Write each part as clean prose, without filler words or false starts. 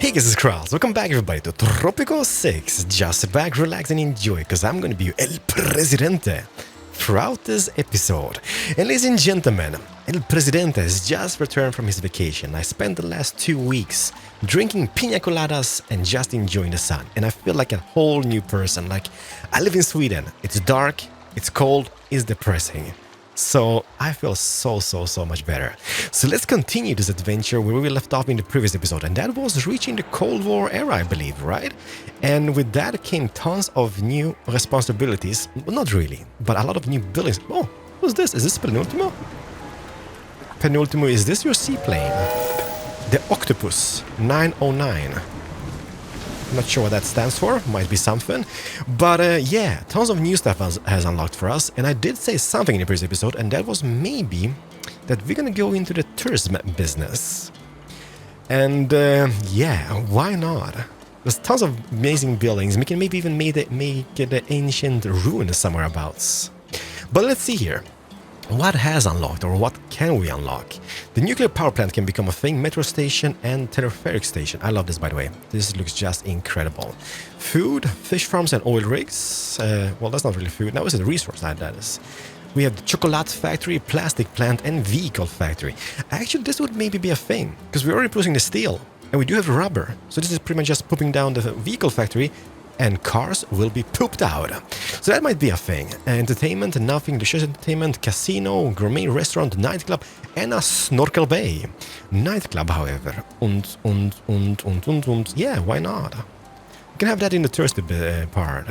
Hey guys, it's Keralis. Welcome back everybody to Tropico 6. Just sit back, relax and enjoy, because I'm gonna be El Presidente throughout this episode. And ladies and gentlemen, El Presidente has just returned from his vacation. I spent the last 2 weeks drinking piña coladas and just enjoying the sun. And I feel like a whole new person. Like, I live in Sweden. It's dark, it's cold, it's depressing. So I feel so much better. So let's continue this adventure where we left off in the previous episode, and that was reaching the Cold War era, I believe, right? And with that came tons of new responsibilities. Well, not really, but a lot of new buildings. Oh, who's this? Is this Penultimo? Penultimo, is this your seaplane? The Octopus 909. Not sure what that stands for, might be something. But yeah, tons of new stuff has unlocked for us. And I did say something in the previous episode, and that was maybe that we're gonna go into the tourism business. And yeah, why not? There's tons of amazing buildings. We can maybe even make it an ancient ruin somewhere abouts. But let's see here. What has unlocked, or what can we unlock? The nuclear power plant can become a thing, metro station and telepheric station. I love this, by the way. This looks just incredible. Food, fish farms and oil rigs. Well, that's not really food. Now it's a resource, that is. We have the chocolate factory, plastic plant and vehicle factory. Actually, this would maybe be a thing, because we're already producing the steel. And we do have rubber. So this is pretty much just pooping down the vehicle factory, and cars will be pooped out. So that might be a thing. Entertainment, nothing, delicious entertainment, casino, gourmet restaurant, nightclub, and a snorkel bay. Nightclub, however. Und, yeah, why not? We can have that in the thirsty part.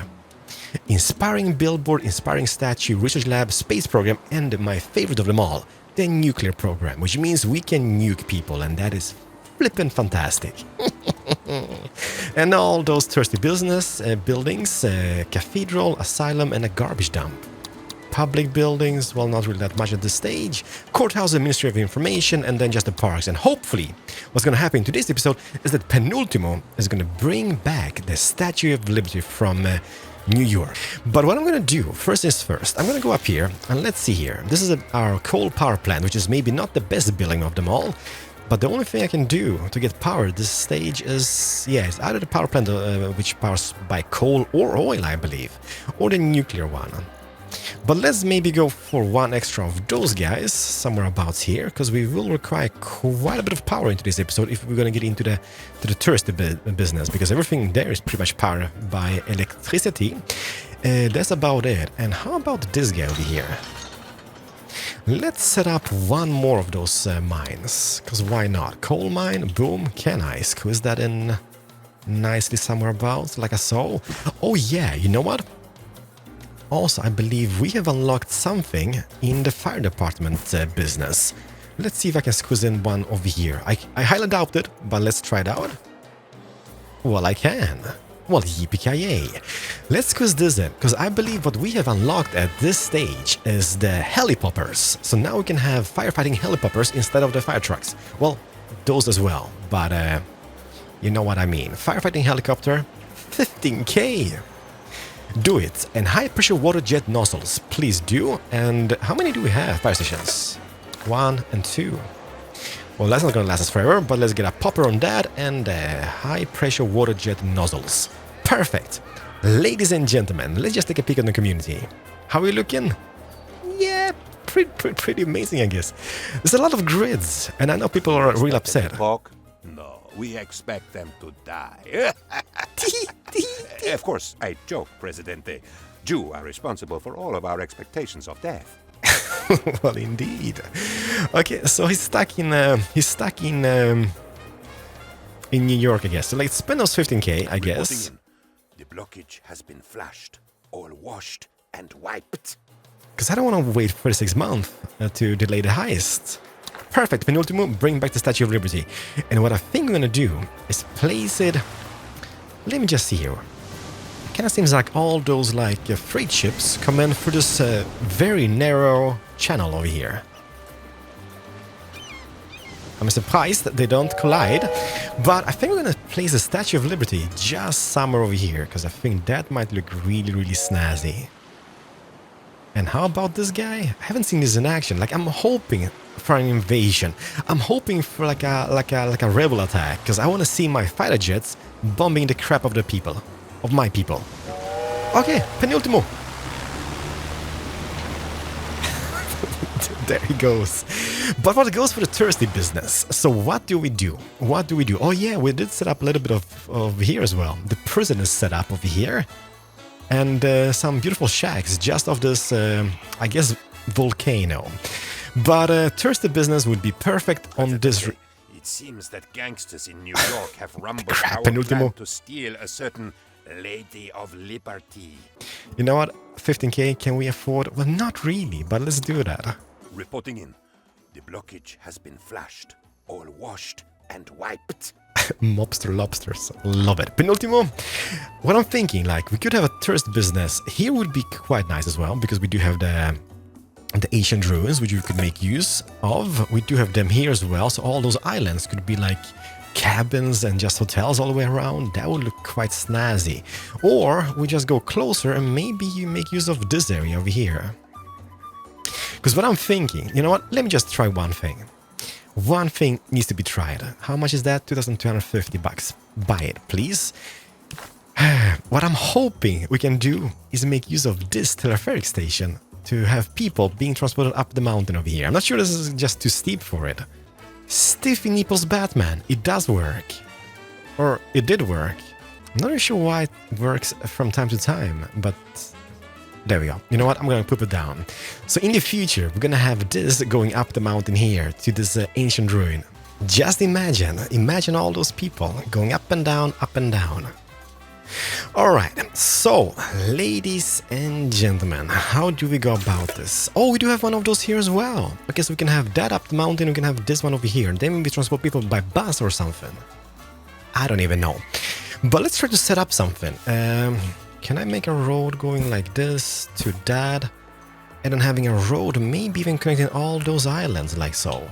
Inspiring billboard, inspiring statue, research lab, space program, and my favorite of them all, the nuclear program, which means we can nuke people, and that is flippin' fantastic. And all those thirsty business buildings, cathedral, asylum, and a garbage dump. Public buildings, well, not really that much at this stage. Courthouse and Ministry of Information, and then just the parks. And hopefully, what's going to happen in today's episode is that Penultimo is going to bring back the Statue of Liberty from New York. But what I'm going to do, first is first, I'm going to go up here, and let's see here. This is our coal power plant, which is maybe not the best building of them all. But the only thing I can do to get power at this stage is, yeah, it's either the power plant which powers by coal or oil, I believe, or the nuclear one. But let's maybe go for one extra of those guys somewhere about here, because we will require quite a bit of power into this episode if we're going to get into the touristy business, because everything there is pretty much powered by electricity. That's about it. And how about this guy over here? Let's set up one more of those mines, because why not? Coal mine, boom, can I squeeze that in nicely somewhere about, like I saw? Oh yeah, you know what? Also, I believe we have unlocked something in the fire department business. Let's see if I can squeeze in one over here. I highly doubt it, but let's try it out. Well, I can. Well, yippee-ki-yay. Let's squeeze this in, because I believe what we have unlocked at this stage is the helipoppers. So now we can have firefighting helipoppers instead of the fire trucks. Well, those as well, but you know what I mean. Firefighting helicopter, 15k. Do it. And high-pressure water jet nozzles, please do. And how many do we have? Fire stations. 1 and 2. Well, that's not going to last us forever, but let's get a popper on that and high-pressure water jet nozzles. Perfect. Ladies and gentlemen, let's just take a peek at the community. How are we looking? Yeah, pretty amazing, I guess. There's a lot of grids, and I know people are real upset. No, we expect them to die. Of course, I joke, Presidente. You are responsible for all of our expectations of death. Well, indeed. Okay, so he's stuck in New York, I guess. So let's spend those 15k, I guess. The blockage has been flushed, all washed and wiped. Because I don't want to wait 36 months to delay the heist. Perfect, Penultimo, bring back the Statue of Liberty. And what I think we're gonna do is place it. Let me just see here. Kind of seems like all those freight ships come in through this very narrow channel over here. I'm surprised that they don't collide, but I think we're gonna place the Statue of Liberty just somewhere over here, because I think that might look really snazzy. And how about this guy? I haven't seen this in action. Like, I'm hoping for an invasion. I'm hoping for like a rebel attack, because I want to see my fighter jets bombing the crap of the people, of my people. Okay, penultimo. There he goes. But what goes for the thirsty business? So what do we do? What do we do? Oh yeah, we did set up a little bit of here as well. The prison is set up over here. And some beautiful shacks just off this, I guess, volcano. But thirsty business would be perfect on this... It seems that gangsters in New York have rumbled Crap, our penultimo. plan to steal a certain Lady of Liberty. You know what? 15k, can we afford? Well, not really, but let's do that. Reporting in. The blockage has been flashed, all washed and wiped. Mobster lobsters. Love it. Penultimo. What I'm thinking, like, we could have a thirst business. Here would be quite nice as well, because we do have the ancient ruins, which you could make use of. We do have them here as well, so all those islands could be like cabins and just hotels all the way around. That would look quite snazzy. Or we just go closer and maybe you make use of this area over here. Because what I'm thinking, you know what, let me just try one thing. One thing needs to be tried. How much is that? 2,250 bucks. Buy it, please. What I'm hoping we can do is make use of this telepheric station to have people being transported up the mountain over here. I'm not sure this is just too steep for it. Stiffy Nipples Batman. It does work. Or it did work. I'm not really sure why it works from time to time, but there we go. You know what? I'm gonna put it down. So in the future, we're gonna have this going up the mountain here to this ancient ruin. Just imagine all those people going up and down, up and down. Alright, so, ladies and gentlemen, how do we go about this? Oh, we do have one of those here as well. Okay, so we can have that up the mountain, we can have this one over here, and then we transport people by bus or something. I don't even know. But let's try to set up something. Can I make a road going like this to that? And then having a road maybe even connecting all those islands like so.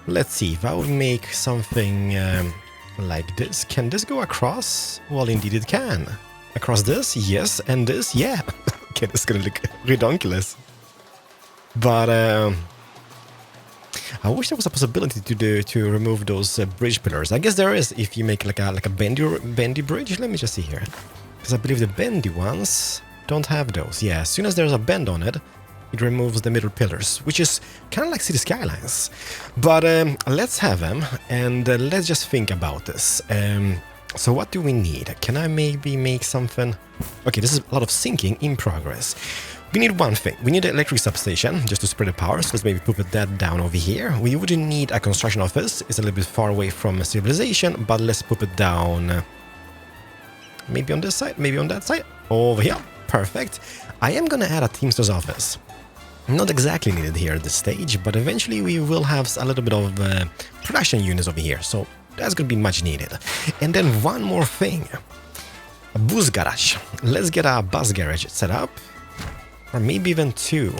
Let's see, if I would make something... like this. Can this go across? Well, indeed it can. Across this? Yes. And this? Yeah. Okay, this is gonna look ridiculous. But I wish there was a possibility to remove those bridge pillars. I guess there is if you make like a bendy bridge. Let me just see here. Because I believe the bendy ones don't have those. Yeah, as soon as there's a bend on it, it removes the middle pillars, which is kind of like City Skylines. But let's have them, and let's just think about this. So what do we need? Can I maybe make something? Okay, this is a lot of syncing in progress. We need one thing. We need an electric substation, just to spread the power, so let's maybe put that down over here. We wouldn't need a construction office. It's a little bit far away from civilization, but let's put it down... maybe on this side, maybe on that side. Over here. Perfect. I am gonna add a Teamster's office. Not exactly needed here at this stage, but eventually we will have a little bit of production units over here, so that's going to be much needed. And then one more thing. A bus garage. Let's get a bus garage set up, or maybe even two.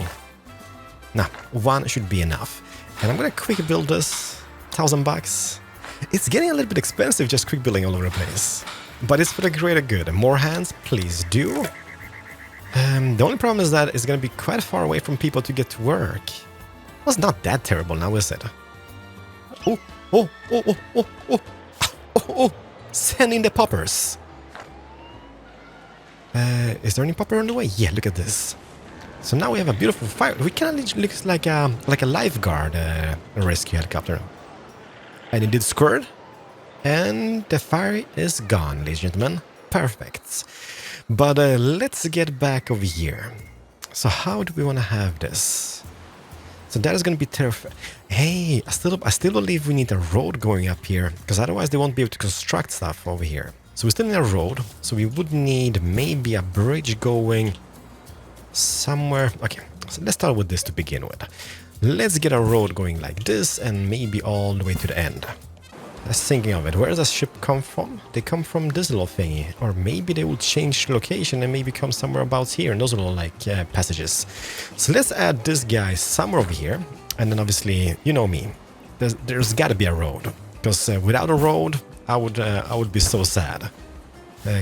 Nah, one should be enough. And I'm going to quick build this, $1,000. It's getting a little bit expensive just quick building all over the place, but it's for the greater good. More hands, please do. The only problem is that it's going to be quite far away from people to get to work. Well, it's not that terrible now, is it? Oh, oh, oh, oh, oh, oh, oh, oh, send in the poppers. Is there any popper on the way? Yeah, look at this. So now we have a beautiful fire. We kind of looks like a lifeguard rescue helicopter. And it did squirt. And the fire is gone, ladies and gentlemen. Perfect. But let's get back over here. So how do we want to have this? So that is going to be terrifying. Hey, I still believe we need a road going up here, because otherwise they won't be able to construct stuff over here. So we still need a road. So we would need maybe a bridge going somewhere. Okay, so let's start with this to begin with. Let's get a road going like this and maybe all the way to the end. Just thinking of it, where does the ship come from? They come from this little thingy. Or maybe they will change location and maybe come somewhere about here in those little like passages. So let's add this guy somewhere over here. And then obviously, you know me, there's gotta be a road. Because without a road, I would be so sad.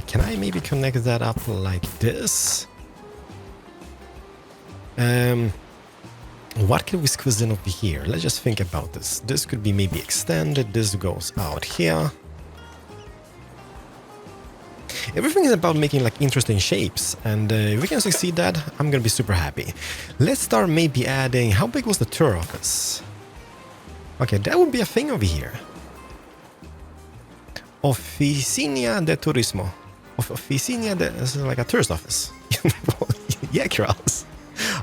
Can I maybe connect that up like this? What can we squeeze in over here? Let's just think about this. This could be maybe extended. This goes out here. Everything is about making like interesting shapes, and if we can succeed that, I'm gonna be super happy. Let's start maybe adding... How big was the tour office? Okay, that would be a thing over here. Oficina de Turismo. Oficina de... This is like a tourist office. Yeah, Keralis.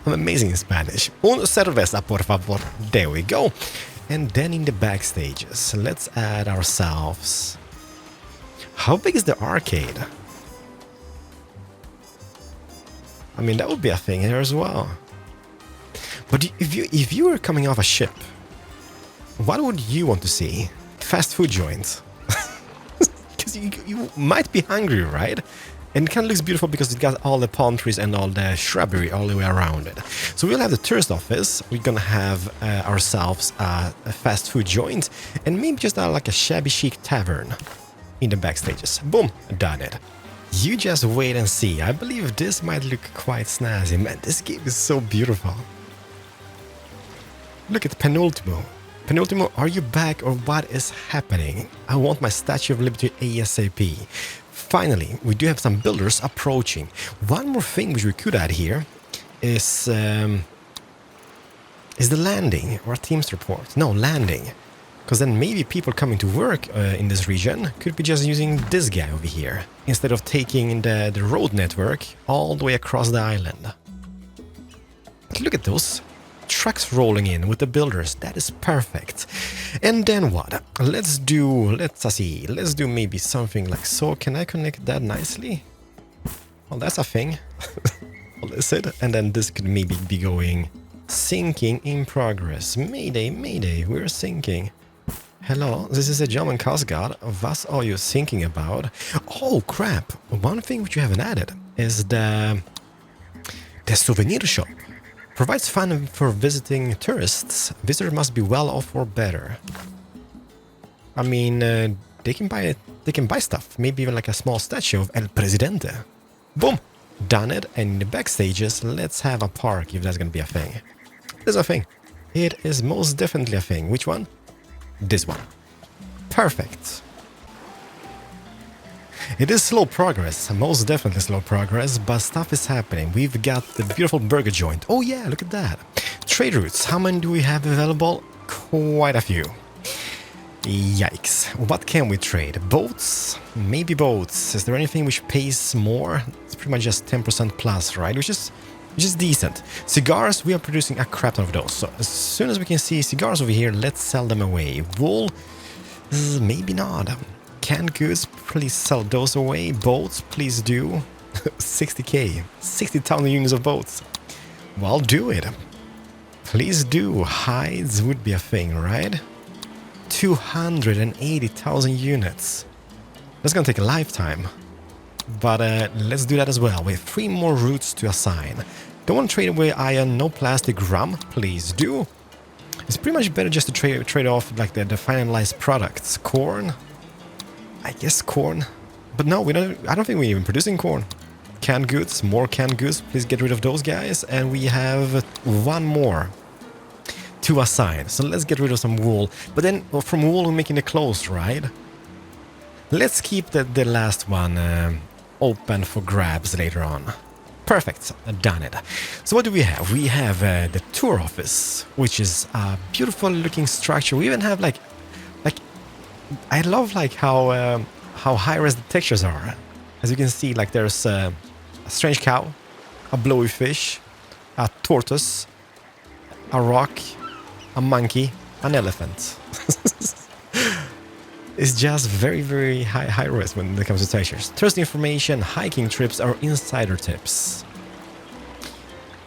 I'm amazing in Spanish. Un cerveza, por favor. There we go. And then in the backstages, let's add ourselves... How big is the arcade? I mean, that would be a thing here as well. But if you were coming off a ship, what would you want to see? Fast food joints. Because you might be hungry, right? And it kind of looks beautiful because it got all the palm trees and all the shrubbery all the way around it. So we'll have the tourist office. We're gonna have ourselves a fast food joint, and maybe just like a shabby chic tavern in the backstages. Boom, done it. You just wait and see. I believe this might look quite snazzy. Man, this game is so beautiful. Look at Penultimo. Penultimo, are you back or what is happening? I want my Statue of Liberty ASAP. Finally, we do have some builders approaching. One more thing which we could add here is the landing or Teams report. No, landing. Because then maybe people coming to work in this region could be just using this guy over here, instead of taking the road network all the way across the island. Look at those trucks rolling in with the builders. That is perfect. And then what? Let's do maybe something like so. Can I connect that nicely? Well, that's a thing. Well, is it? And then this could maybe be going sinking in progress. Mayday, mayday, we're sinking. Hello, this is a German Coast Guard. What are you thinking about? Oh crap! One thing which you haven't added is the souvenir shop. Provides fun for visiting tourists. Visitors must be well off or better. I mean, they can buy stuff. Maybe even like a small statue of El Presidente. Boom, done it. And in the backstages, let's have a park if that's gonna be a thing. It is a thing. It is most definitely a thing. Which one? This one. Perfect. It is slow progress, most definitely slow progress, but stuff is happening. We've got the beautiful burger joint. Oh yeah, look at that. Trade routes, how many do we have available? Quite a few. Yikes. What can we trade? Boats? Maybe boats. Is there anything which pays more? It's pretty much just 10% plus, right? Which is decent. Cigars, we are producing a crap ton of those. So as soon as we can see cigars over here, let's sell them away. Wool, maybe not. Canned goods, please sell those away. Boats, please do. 60k, 60,000 units of boats. Well, do it. Please do. Hides would be a thing, right? 280,000 units. That's gonna take a lifetime. But let's do that as well. We have 3 more routes to assign. Don't want to trade away iron, no plastic, rum, please do. It's pretty much better just to trade off like the finalized products. Corn, I guess corn, but no, we don't. I don't think we're even producing corn. Canned goods, more canned goods. Please get rid of those guys, and we have 1 more to assign. So let's get rid of some wool. But then from wool, we're making the clothes, right? Let's keep the last one open for grabs later on. Perfect, done it. So what do we have? We have the tour office, which is a beautiful looking structure. We even have like I love like how high-res the textures are. As you can see, like there's a strange cow, a blowy fish, a tortoise, a rock, a monkey, an elephant. It's just very, very high res when it comes to textures. Tourist information, hiking trips, or insider tips.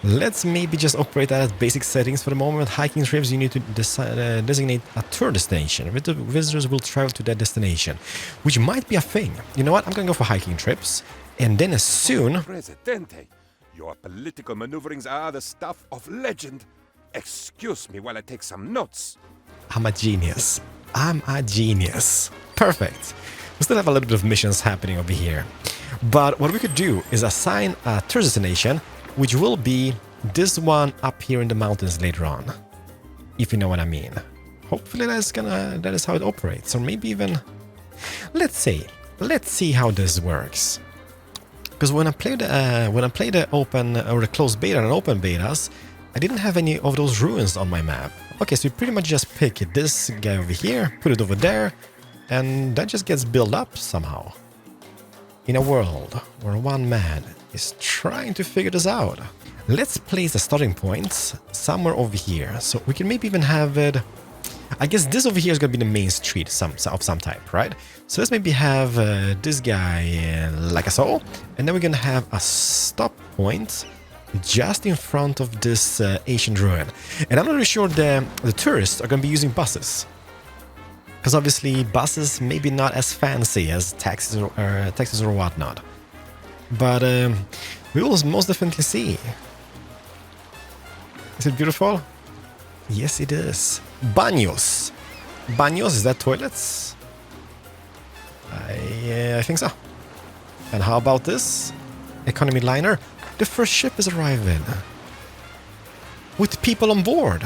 Let's maybe just operate that as basic settings for the moment. Hiking trips, you need to designate a tour destination. Visitors will travel to that destination, which might be a thing. You know what? I'm gonna go for hiking trips, and then as soon... Presidente, your political maneuverings are the stuff of legend. Excuse me while I take some notes. I'm a genius. I'm a genius. Perfect. We still have a little bit of missions happening over here. But what we could do is assign a tourist destination, which will be this one up here in the mountains later on. If you know what I mean. Hopefully that is how it operates. Or maybe even... Let's see how this works. Because when I played the open or the closed beta and open betas, I didn't have any of those ruins on my map. Okay, so you pretty much just pick this guy over here, put it over there, and that just gets built up somehow. In a world where one man is trying to figure this out. Let's place the starting points somewhere over here, so we can maybe even have it... I guess this over here is going to be the main street of some type, right? So let's maybe have this guy like so, and then we're going to have a stop point just in front of this ancient ruin. And I'm not really sure the tourists are going to be using buses. Because obviously buses maybe not as fancy as taxis or whatnot. But we will most definitely see. Is it beautiful? Yes, it is. Baños. Baños, is that toilets? I think so. And how about this? Economy liner. The first ship is arriving. With people on board.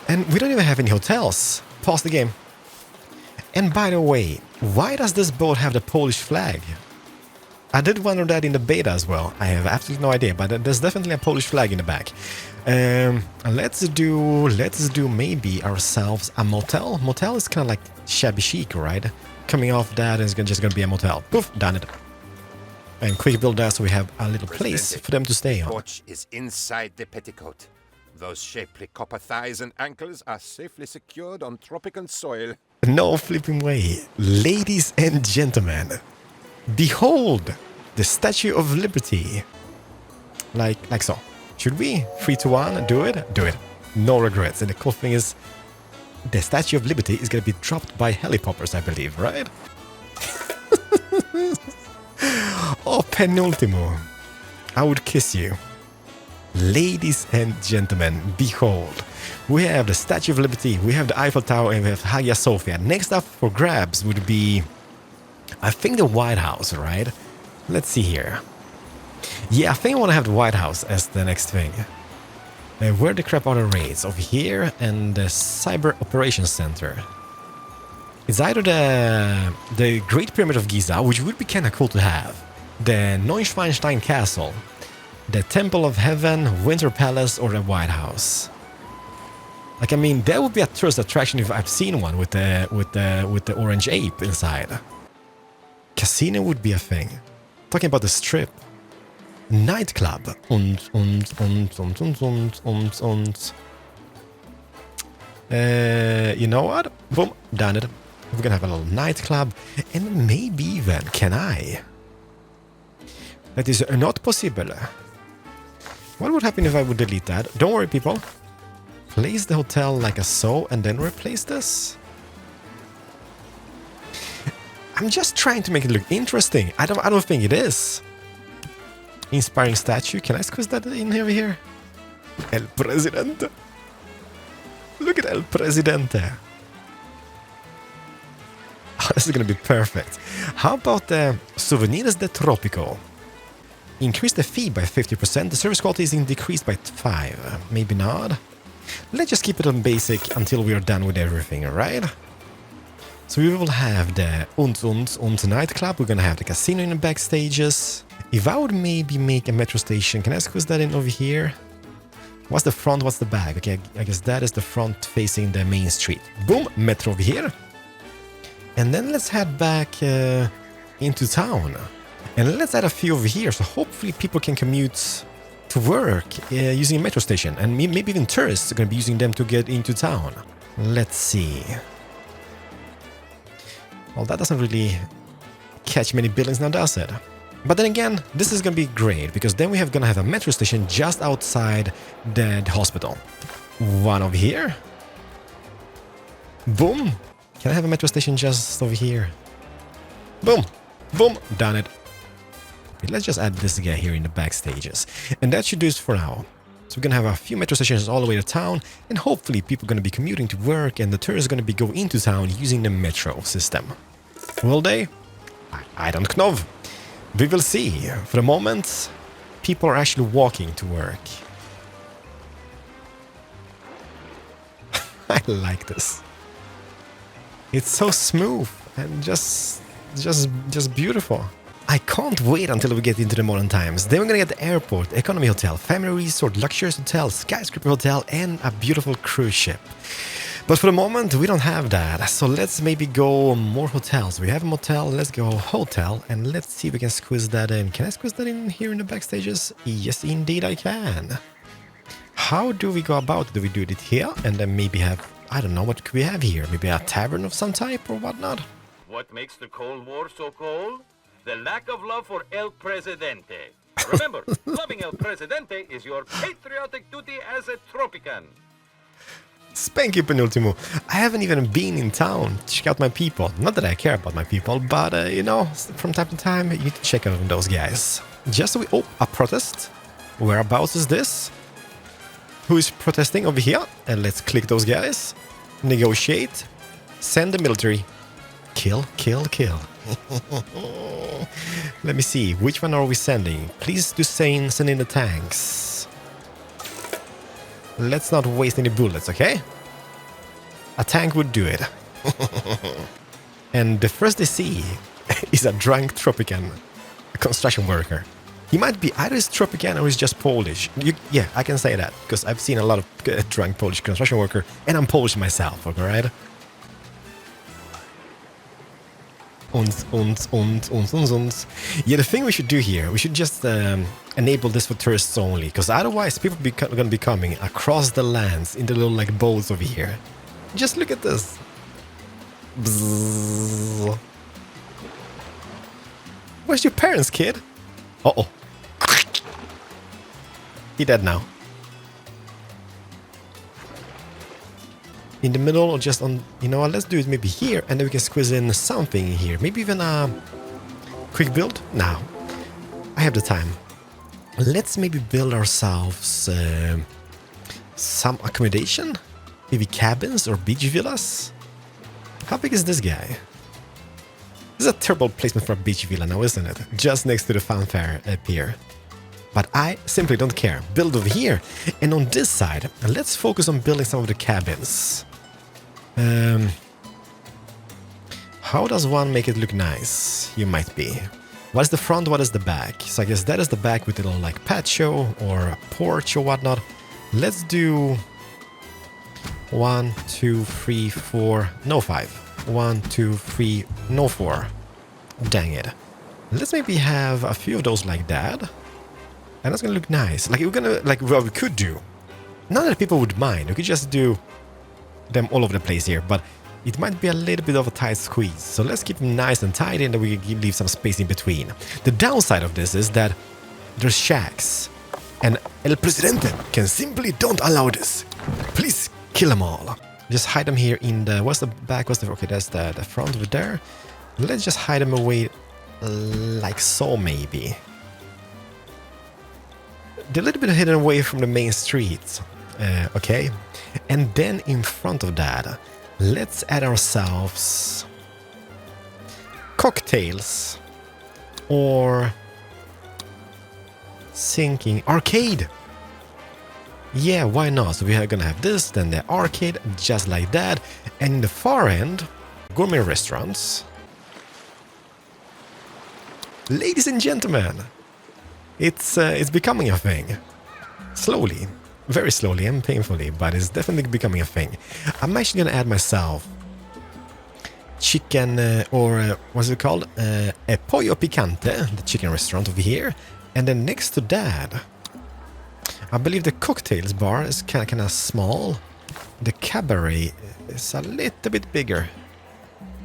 And we don't even have any hotels. Pause the game. And by the way, why does this boat have the Polish flag? I did wonder that in the beta as well. I have absolutely no idea, but there's definitely a Polish flag in the back. Let's do maybe ourselves a motel. Motel is kind of like shabby chic, right? Coming off that is just going to be a motel. Poof, done it. And quick build that so we have a little place for them to stay on. The watch is inside the petticoat. Those shapely copper thighs and ankles are safely secured on tropical soil. No flipping way. Ladies and gentlemen, behold the Statue of Liberty. Like so. Should we? 3, 2, 1, do it? Do it. No regrets. And the cool thing is, the Statue of Liberty is going to be dropped by helipoppers, I believe, right? Oh, penultimo. I would kiss you. Ladies and gentlemen, behold. We have the Statue of Liberty, we have the Eiffel Tower, and we have Hagia Sophia. Next up for grabs would be, I think, the White House, right? Let's see here. Yeah, I think I want to have the White House as the next thing. Where the crap are the raids? Over here, and the Cyber Operations Center. It's either the Great Pyramid of Giza, which would be kind of cool to have, the Neuschwanstein Castle, the Temple of Heaven, Winter Palace, or the White House. Like, I mean, that would be a tourist attraction if I've seen one with the orange ape inside. Casino would be a thing. Talking about the strip. Nightclub. You know what? Boom, done it. We're gonna have a little nightclub, and maybe even, can I? That is not possible. What would happen if I would delete that? Don't worry, people. Place the hotel like so, and then replace this. I'm just trying to make it look interesting. I don't think it is. Inspiring statue. Can I squeeze that in over here? El Presidente. Look at El Presidente. Oh, this is gonna be perfect. How about the Souvenirs de Tropico? Increase the fee by 50%. The service quality is decreased by 5. Maybe not. Let's just keep it on basic until we are done with everything, alright? So we will have the und nightclub. We're gonna have the casino in the back stages. If I would maybe make a metro station, can I squeeze that in over here? What's the front? What's the back? Okay, I guess that is the front facing the main street. Boom, metro over here. And then let's head back into town. And let's add a few over here, so hopefully people can commute to work using a metro station. And maybe even tourists are going to be using them to get into town. Let's see. Well, that doesn't really catch many buildings now, does it? But then again, this is going to be great, because then we're going to have a metro station just outside the hospital. One over here. Boom. Can I have a metro station just over here? Boom. Boom. Done it. Okay, let's just add this guy here in the back stages. And that should do it for now. So we're going to have a few metro stations all the way to town, and hopefully people are going to be commuting to work, and the tourists are going to be going into town using the metro system. Will they? I don't know. We will see. For the moment, people are actually walking to work. I like this. It's so smooth and just beautiful. I can't wait until we get into the modern times. Then we're gonna get the airport, economy hotel, family resort, luxurious hotel, skyscraper hotel, and a beautiful cruise ship. But for the moment, we don't have that. So let's maybe go more hotels. We have a motel, let's go hotel, and let's see if we can squeeze that in. Can I squeeze that in here in the backstages? Yes, indeed I can. How do we go about it? Do we do it here and then maybe have, I don't know, what could we have here? Maybe a tavern of some type or whatnot? What makes the Cold War so cold? The lack of love for El Presidente. Remember, loving El Presidente is your patriotic duty as a Tropican. Spanky Penultimo. I haven't even been in town to check out my people. Not that I care about my people, but you know, from time to time you need to check out on those guys. Just so we... Oh, a protest. Whereabouts is this? Who is protesting over here? And let's click those guys. Negotiate. Send the military. Kill, kill, kill. Let me see. Which one are we sending? Please do send in the tanks. Let's not waste any bullets, okay? A tank would do it. And the first they see is a drunk Tropican, a construction worker. He might be either he's Tropican or he's just Polish. Yeah, I can say that, because I've seen a lot of drunk Polish construction worker, and I'm Polish myself, alright? Yeah, the thing we should do here, we should just enable this for tourists only, because otherwise people are going to be coming across the lands in the little like boats over here. Just look at this. Bzzz. Where's your parents, kid? Uh-oh. He dead now. In the middle or just on... You know what, let's do it maybe here, and then we can squeeze in something here. Maybe even a quick build? No. I have the time. Let's maybe build ourselves some accommodation? Maybe cabins or beach villas? How big is this guy? This is a terrible placement for a beach villa now, isn't it? Just next to the fanfare pier. But I simply don't care. Build over here. And on this side, let's focus on building some of the cabins. How does one make it look nice? You might be. What is the front? What is the back? So I guess that is the back with a little like patio or a porch or whatnot. Let's do 1, 2, 3, 4. No 5. 1, 2, 3. No 4. Dang it. Let's maybe have a few of those like that. And that's gonna look nice. Like we're gonna like what we could do. Not that people would mind. We could just do them all over the place here, but it might be a little bit of a tight squeeze. So let's keep them nice and tight, and then we can leave some space in between. The downside of this is that there's shacks, and El Presidente can simply don't allow this. Please kill them all. Just hide them here in the... What's the back? What's the... Okay, that's the front over there. Let's just hide them away like so, maybe. They're a little bit hidden away from the main streets, okay? And then in front of that, let's add ourselves cocktails or sinking arcade. Yeah, why not? So we are gonna have this, then the arcade, just like that. And in the far end, gourmet restaurants. Ladies and gentlemen, it's becoming a thing. Slowly. Very slowly and painfully, but it's definitely becoming a thing. I'm actually gonna add myself chicken, or what's it called? A Pollo Picante, the chicken restaurant over here. And then next to that, I believe the cocktails bar is kind of small. The cabaret is a little bit bigger.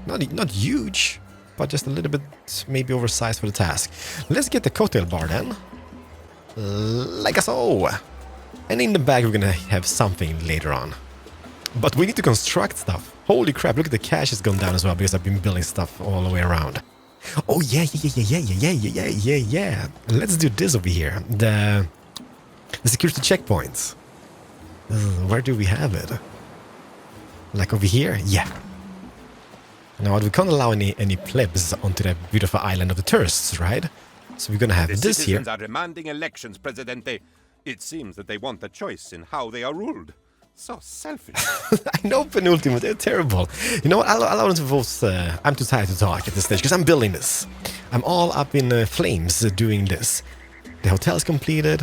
Not huge, but just a little bit maybe oversized for the task. Let's get the cocktail bar then. Like so. And in the back we're gonna have something later on. But we need to construct stuff. Holy crap, look at the cash has gone down as well because I've been building stuff all the way around. Oh yeah. Let's do this over here. The security checkpoints. Where do we have it? Like over here? Yeah. Now we can't allow any plebs onto the beautiful island of the tourists, right? So we're gonna have The this here. citizens are demanding elections, Presidente. It seems that they want a choice in how they are ruled. So selfish. I know, Penultimate, they're terrible. You know what, I'll allow them to vote. I'm too tired to talk at this stage, because I'm building this. I'm all up in flames doing this. The hotel is completed.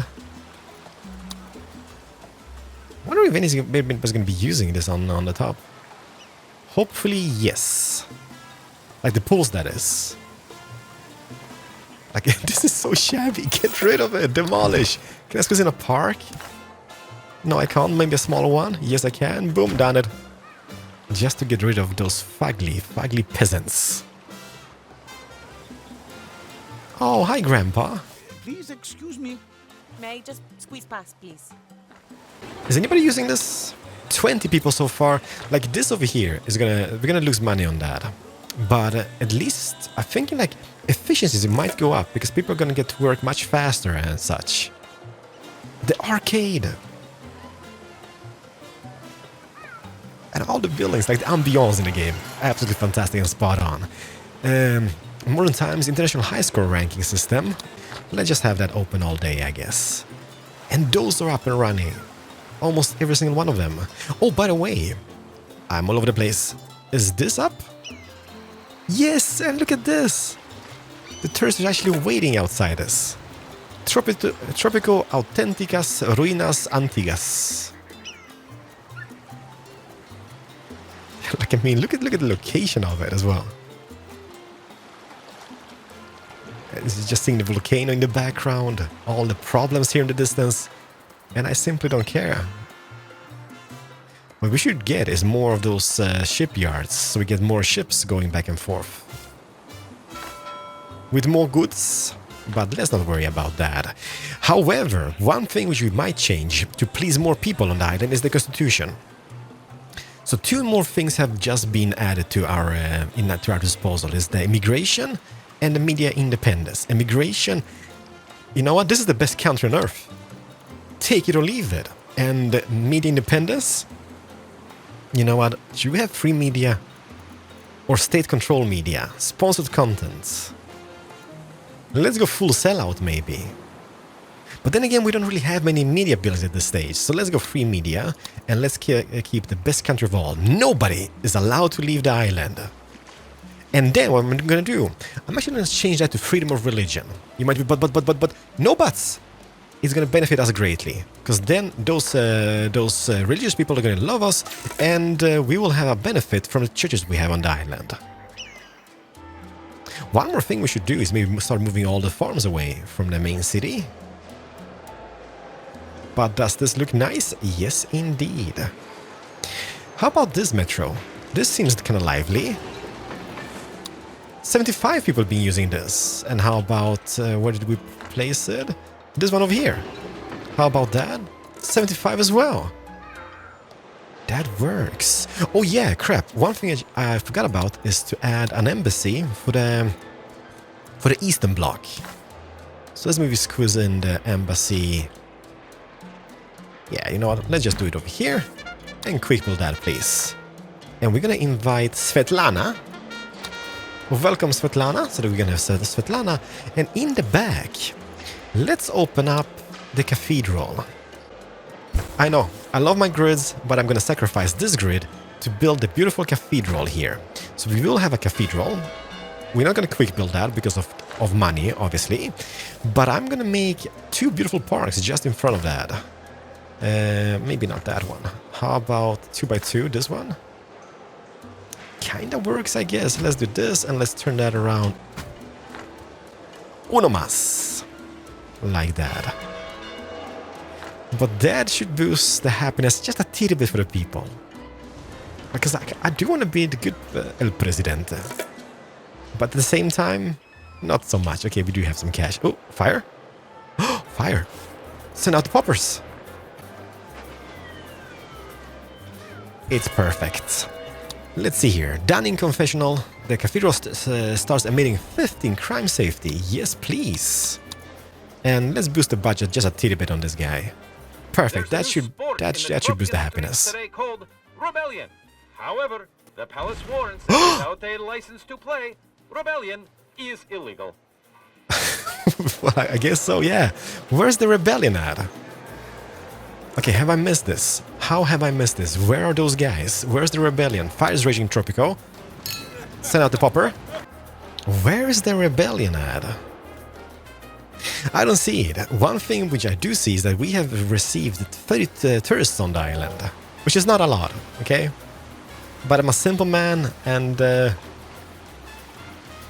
I wonder if anybody's going to be using this on the top. Hopefully, yes. Like the pools, that is. Like, this is so shabby. Get rid of it. Demolish. Can I squeeze in a park? No, I can't. Maybe a smaller one? Yes, I can. Boom, done it. Just to get rid of those fugly peasants. Oh, hi, Grandpa. Please excuse me. May I just squeeze past, please? Is anybody using this? 20 people so far. Like, this over here is we're gonna lose money on that. But at least I'm thinking like efficiencies might go up because people are gonna get to work much faster and such. The arcade. And all the buildings, like the ambiance in the game, absolutely fantastic and spot on. Modern Times International High Score ranking system. Let's just have that open all day, I guess. And those are up and running. Almost every single one of them. Oh, by the way, I'm all over the place. Is this up? Yes, and look at this. The tourists are actually waiting outside us. Tropico Auténticas Ruinas Antiguas. Like, I mean, look at the location of it as well. This is just seeing the volcano in the background, all the problems here in the distance, and I simply don't care. What we should get is more of those shipyards, so we get more ships going back and forth. With more goods, but let's not worry about that. However, one thing which we might change to please more people on the island is the constitution. So 2 more things have just been added to our disposal. Is the immigration and the media independence. Immigration, you know what? This is the best country on earth. Take it or leave it. And media independence, you know what? Should we have free media or state control media? Sponsored content. Let's go full sellout maybe. But then again, we don't really have many media buildings at this stage. So let's go free media and let's keep the best country of all. Nobody is allowed to leave the island. And then what I'm going to do, I'm actually going to change that to freedom of religion. You might be, but, no buts. It's going to benefit us greatly. Because then those religious people are going to love us and we will have a benefit from the churches we have on the island. One more thing we should do is maybe start moving all the farms away from the main city. But does this look nice? Yes, indeed. How about this metro? This seems kind of lively. 75 people have been using this. And how about, where did we place it? This one over here. How about that? 75 as well. That works. Oh yeah, crap. One thing I forgot about is to add an embassy for the Eastern Bloc. So let's maybe squeeze in the embassy. Yeah, you know what? Let's just do it over here. And quick build that, please. And we're gonna invite Svetlana. Welcome, Svetlana. So that we're gonna have Svetlana. And in the back, let's open up the cathedral. I know, I love my grids, but I'm gonna sacrifice this grid to build the beautiful cathedral here. So we will have a cathedral. We're not gonna quick build that because of money, obviously. But I'm gonna make 2 beautiful parks just in front of that. Maybe not that one. How about 2x2, this one? Kinda works, I guess. Let's do this and let's turn that around. Uno más. Like that. But that should boost the happiness just a teeny bit for the people. Because I do want to be the good El Presidente. But at the same time, not so much. Okay, we do have some cash. Oh, fire? Oh, fire. Send out the poppers. It's perfect. Let's see here. Dunning Confessional. The cathedral starts emitting 15 crime safety. Yes, please. And let's boost the budget just a teeny bit on this guy. Perfect. That should boost the happiness. Today called Rebellion. However, the palace warns that without a license to play, rebellion is illegal. Well, I guess so, yeah. Where's the rebellion at? Okay, have I missed this? How have I missed this? Where are those guys? Where's the rebellion? Fire's raging, Tropico. Send out the popper. Where is the rebellion at? I don't see it. One thing which I do see is that we have received 30 tourists on the island, which is not a lot, okay? But I'm a simple man, and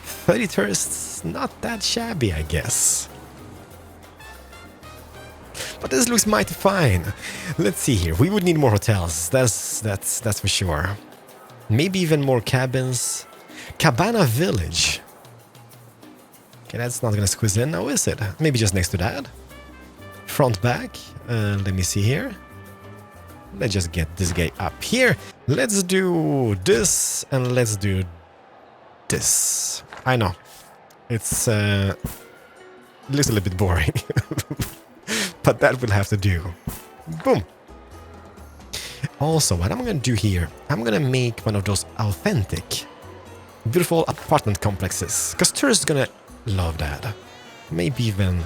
30 tourists, not that shabby, I guess. But this looks mighty fine. Let's see here. We would need more hotels. That's for sure. Maybe even more cabins. Cabana Village. Okay, that's not gonna squeeze in now, is it? Maybe just next to that. Front, back. Let me see here. Let's just get this guy up here. Let's do this and let's do this. I know. It's it looks a little bit boring. But that will have to do. Boom. Also, what I'm gonna do here, I'm gonna make one of those authentic, beautiful apartment complexes. Because tourists are gonna love that. Maybe even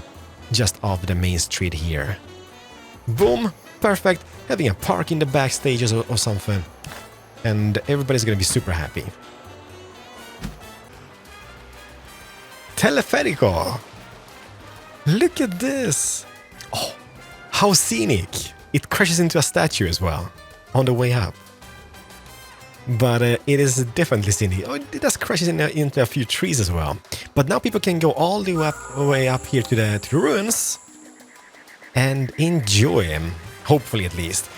just off the main street here. Boom. Perfect. Having a park in the backstages or something. And everybody's gonna be super happy. Teleférico. Look at this. Oh, how scenic. It crashes into a statue as well on the way up. But it is definitely scenic. Oh, it does crashes into a few trees as well. But now people can go all the way up here to the ruins and enjoy them. Hopefully, at least.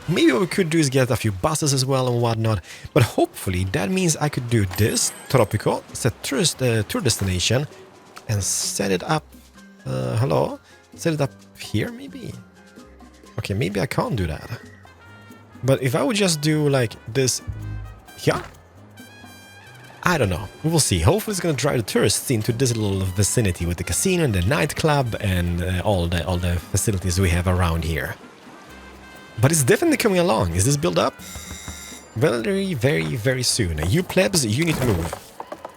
Maybe what we could do is get a few buses as well and whatnot. But hopefully that means I could do this, Tropico, set tour destination, and set it up. Hello? Set it up here, maybe? Okay, maybe I can't do that. But if I would just do like this here? I don't know. We will see. Hopefully it's gonna drive the tourists into this little vicinity with the casino and the nightclub and all the facilities we have around here. But it's definitely coming along. Is this built up? Very, very, very soon. You plebs, you need to move.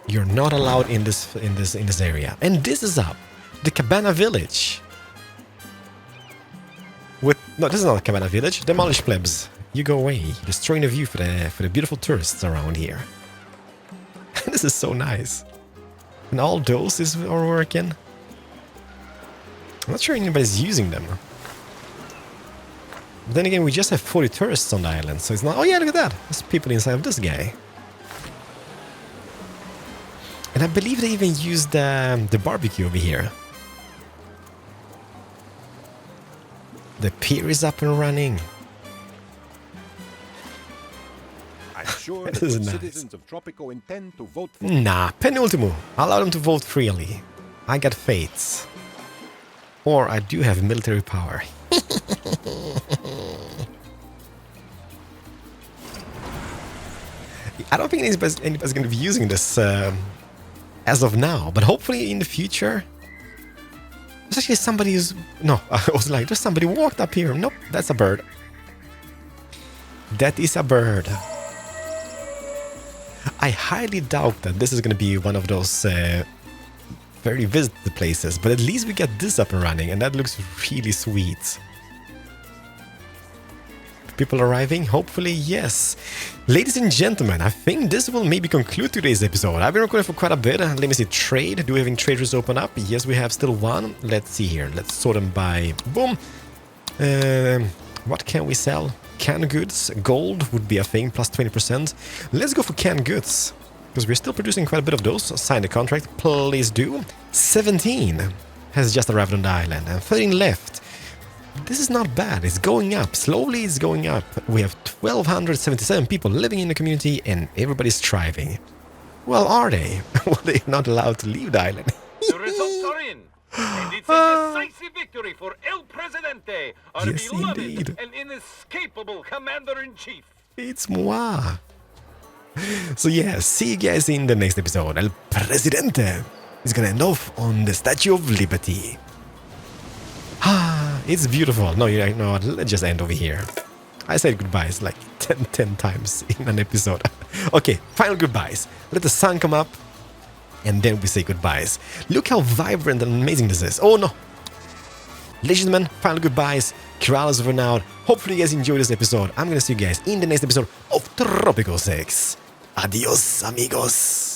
You're not allowed in this area. And this is up. The Cabana Village. No, this is not a Cabana Village. Demolish plebs. You go away. Destroying the view for the beautiful tourists around here. This is so nice. And all those are working. I'm not sure anybody's using them. But then again, we just have 40 tourists on the island, so it's not... Oh yeah, look at that! There's people inside of this guy. And I believe they even used the barbecue over here. The pier is up and running. I'm sure This the is good nice. citizens of Tropico intend to vote for... Nah, penultimo. Allow them to vote freely. I got fates. Or I do have military power. I don't think anybody's going to be using this as of now, but hopefully in the future. There's actually somebody who's... No, I was like, there's somebody walked up here. Nope, that's a bird. That is a bird. I highly doubt that this is going to be one of those very visited places, but at least we got this up and running, and that looks really sweet. People arriving? Hopefully, yes. Ladies and gentlemen, I think this will maybe conclude today's episode. I've been recording for quite a bit. Let me see, trade. Do we have any traders open up? Yes, we have still one. Let's see here. Let's sort them by... Boom. What can we sell? Canned goods. Gold would be a thing, plus 20%. Let's go for canned goods, because we're still producing quite a bit of those. Sign the contract. Please do. 17 has just arrived on the island, and 13 left. This is not bad. It's going up. Slowly it's going up. We have 1,277 people living in the community and everybody's thriving. Well, are they? Well, they're not allowed to leave the island. The results are in. And it's a decisive victory for El Presidente, our Yes, beloved indeed. and inescapable commander-in-chief. It's moi. So yeah, see you guys in the next episode. El Presidente is gonna end off on the Statue of Liberty. It's beautiful. No, you know what? Let's just end over here. I said goodbyes like 10 times in an episode. Okay, final goodbyes. Let the sun come up. and then we say goodbyes. Look how vibrant and amazing this is. Oh no! Ladies and gentlemen, final goodbyes. Keralis over now. Hopefully you guys enjoyed this episode. I'm gonna see you guys in the next episode of Tropico 6. Adios, amigos!